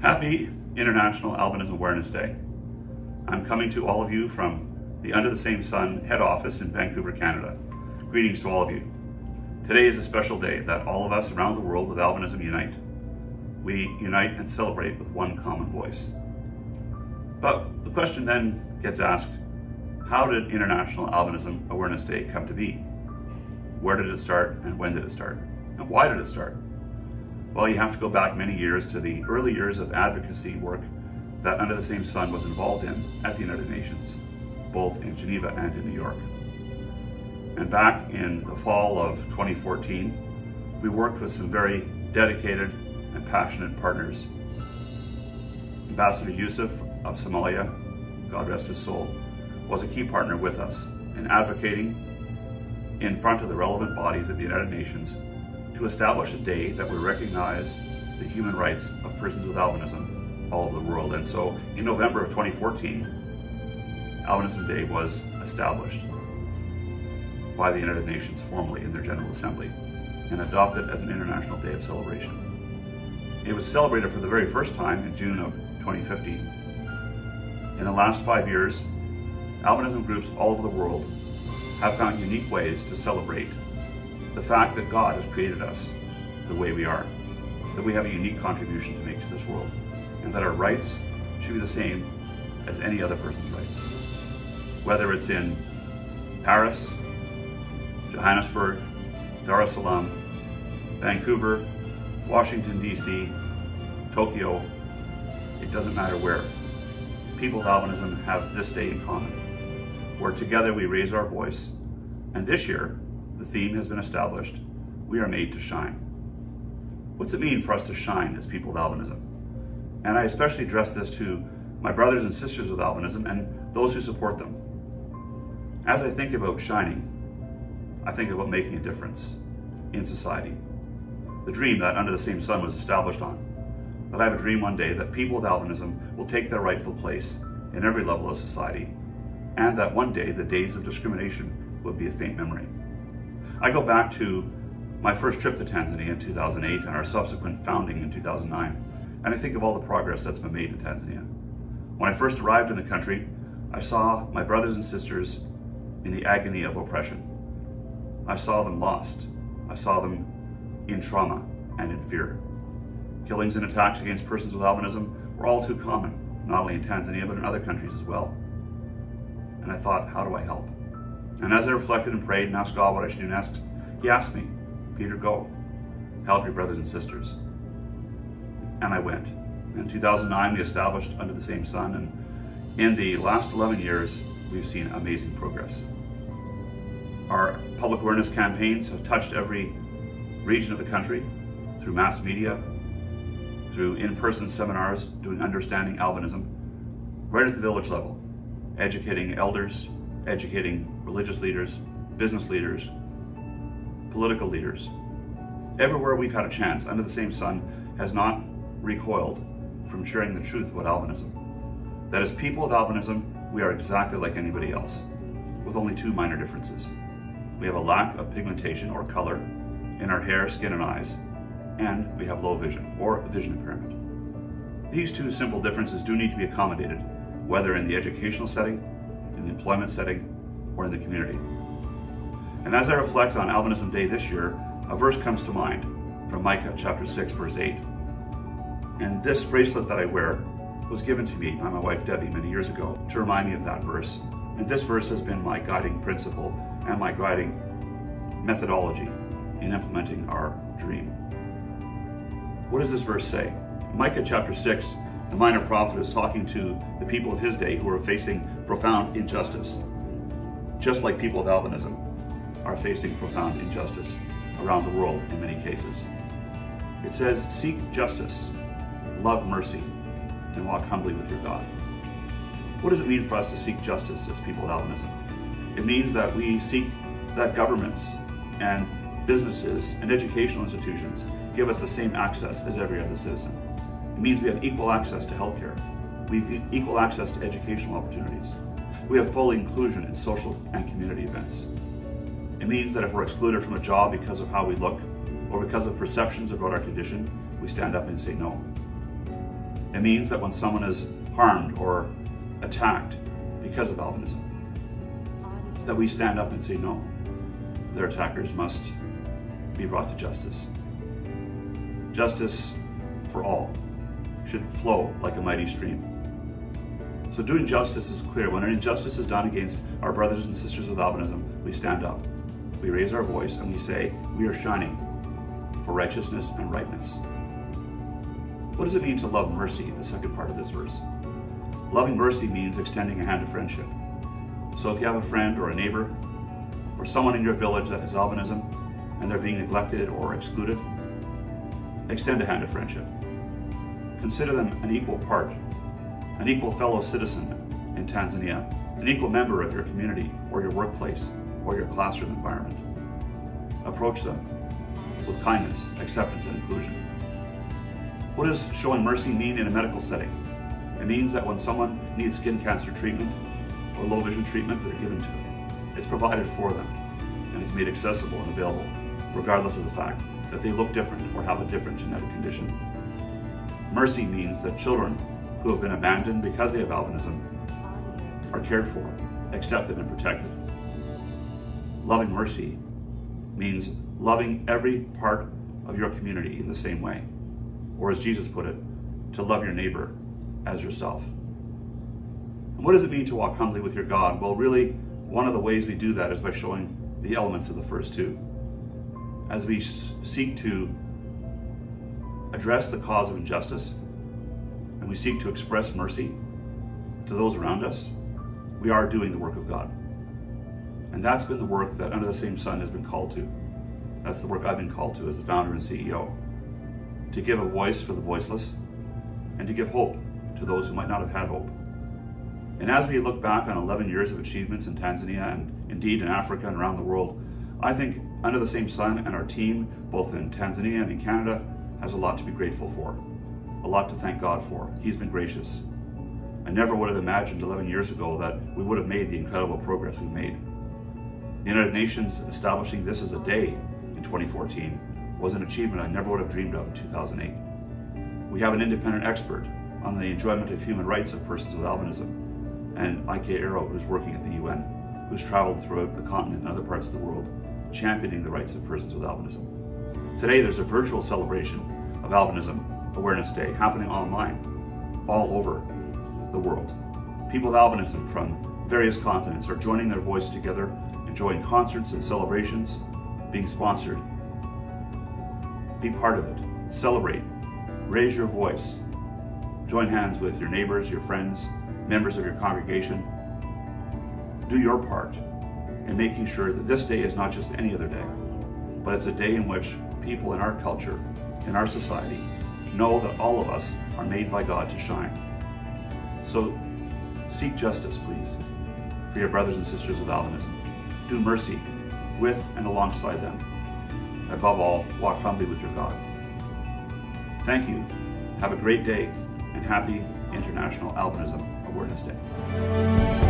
Happy International Albinism Awareness Day. I'm coming to all of you from the Under the Same Sun head office in Vancouver, Canada. Greetings to all of you. Today is a special day that all of us around the world with albinism unite. We unite and celebrate with one common voice. But the question then gets asked, how did International Albinism Awareness Day come to be? Where did it start and when did it start? And why did it start? Well, you have to go back many years to the early years of advocacy work that Under the Same Sun was involved in at the United Nations, both in Geneva and in New York. And back in the fall of 2014, we worked with some very dedicated and passionate partners. Ambassador Yusuf of Somalia, God rest his soul, was a key partner with us in advocating in front of the relevant bodies of the United Nations to establish a day that would recognize the human rights of persons with albinism all over the world. And so in November of 2014, Albinism Day was established by the United Nations formally in their General Assembly and adopted as an international day of celebration. It was celebrated for the very first time in June of 2015. In the last 5 years, albinism groups all over the world have found unique ways to celebrate the fact that God has created us the way we are, that we have a unique contribution to make to this world, and that our rights should be the same as any other person's rights. Whether it's in Paris, Johannesburg, Dar es Salaam, Vancouver, Washington, D.C., Tokyo, it doesn't matter where. People with albinism have this day in common, where together we raise our voice, and this year, the theme has been established, we are made to shine. What's it mean for us to shine as people with albinism? And I especially address this to my brothers and sisters with albinism and those who support them. As I think about shining, I think about making a difference in society. The dream that Under the Same Sun was established on. That I have a dream one day that people with albinism will take their rightful place in every level of society, and that one day the days of discrimination will be a faint memory. I go back to my first trip to Tanzania in 2008 and our subsequent founding in 2009, and I think of all the progress that's been made in Tanzania. When I first arrived in the country, I saw my brothers and sisters in the agony of oppression. I saw them lost. I saw them in trauma and in fear. Killings and attacks against persons with albinism were all too common, not only in Tanzania, but in other countries as well. And I thought, how do I help? And as I reflected and prayed and asked God what I should do next, He asked me, Peter, go, help your brothers and sisters. And I went. In 2009, we established Under the Same Sun, and in the last 11 years, we've seen amazing progress. Our public awareness campaigns have touched every region of the country through mass media, through in-person seminars doing understanding albinism, right at the village level, educating elders, educating religious leaders, business leaders, political leaders. Everywhere we've had a chance, Under the Same Sun has not recoiled from sharing the truth about albinism. That as people with albinism, we are exactly like anybody else, with only two minor differences. We have a lack of pigmentation or color in our hair, skin, and eyes, and we have low vision or vision impairment. These two simple differences do need to be accommodated, whether in the educational setting, in the employment setting, or in the community. And as I reflect on Albinism Day this year, a verse comes to mind from Micah chapter 6, verse 8. And this bracelet that I wear was given to me by my wife Debbie many years ago to remind me of that verse. And this verse has been my guiding principle and my guiding methodology in implementing our dream. What does this verse say? In Micah chapter 6, the minor prophet is talking to the people of his day who are facing profound injustice, just like people with albinism are facing profound injustice around the world in many cases. It says, seek justice, love mercy, and walk humbly with your God. What does it mean for us to seek justice as people with albinism? It means that we seek that governments and businesses and educational institutions give us the same access as every other citizen. It means we have equal access to healthcare. We have equal access to educational opportunities. We have full inclusion in social and community events. It means that if we're excluded from a job because of how we look or because of perceptions about our condition, we stand up and say no. It means that when someone is harmed or attacked because of albinism, that we stand up and say no, their attackers must be brought to justice. Justice for all should flow like a mighty stream. So doing justice is clear. When an injustice is done against our brothers and sisters with albinism, we stand up, we raise our voice, and we say, we are shining for righteousness and rightness. What does it mean to love mercy, the second part of this verse? Loving mercy means extending a hand of friendship. So if you have a friend or a neighbor or someone in your village that has albinism and they're being neglected or excluded, extend a hand of friendship. Consider them an equal part, an equal fellow citizen in Tanzania, an equal member of your community or your workplace or your classroom environment. Approach them with kindness, acceptance, and inclusion. What does showing mercy mean in a medical setting? It means that when someone needs skin cancer treatment or low vision treatment, they're given to them. It's provided for them, and it's made accessible and available, regardless of the fact that they look different or have a different genetic condition. Mercy means that children who have been abandoned because they have albinism are cared for, accepted, and protected. Loving mercy means loving every part of your community in the same way, or as Jesus put it, to love your neighbor as yourself. And what does it mean to walk humbly with your God? Well, really, one of the ways we do that is by showing the elements of the first two. As we seek to address the cause of injustice, and we seek to express mercy to those around us, we are doing the work of God. And that's been the work that Under the Same Sun has been called to. That's the work I've been called to as the founder and CEO. To give a voice for the voiceless, and to give hope to those who might not have had hope. And as we look back on 11 years of achievements in Tanzania, and indeed in Africa and around the world, I think Under the Same Sun and our team, both in Tanzania and in Canada, has a lot to be grateful for, a lot to thank God for. He's been gracious. I never would have imagined 11 years ago that we would have made the incredible progress we've made. The United Nations establishing this as a day in 2014 was an achievement I never would have dreamed of in 2008. We have an independent expert on the enjoyment of human rights of persons with albinism, and Ike Arrow, who's working at the UN, who's traveled throughout the continent and other parts of the world, championing the rights of persons with albinism. Today, there's a virtual celebration of Albinism Awareness Day happening online all over the world. People with albinism from various continents are joining their voice together, enjoying concerts and celebrations, being sponsored. Be part of it. Celebrate. Raise your voice. Join hands with your neighbors, your friends, members of your congregation. Do your part in making sure that this day is not just any other day, but it's a day in which people in our culture, in our society, know that all of us are made by God to shine. So seek justice, please, for your brothers and sisters with albinism. Do mercy with and alongside them. Above all, walk humbly with your God. Thank you. Have a great day, and happy International Albinism Awareness Day.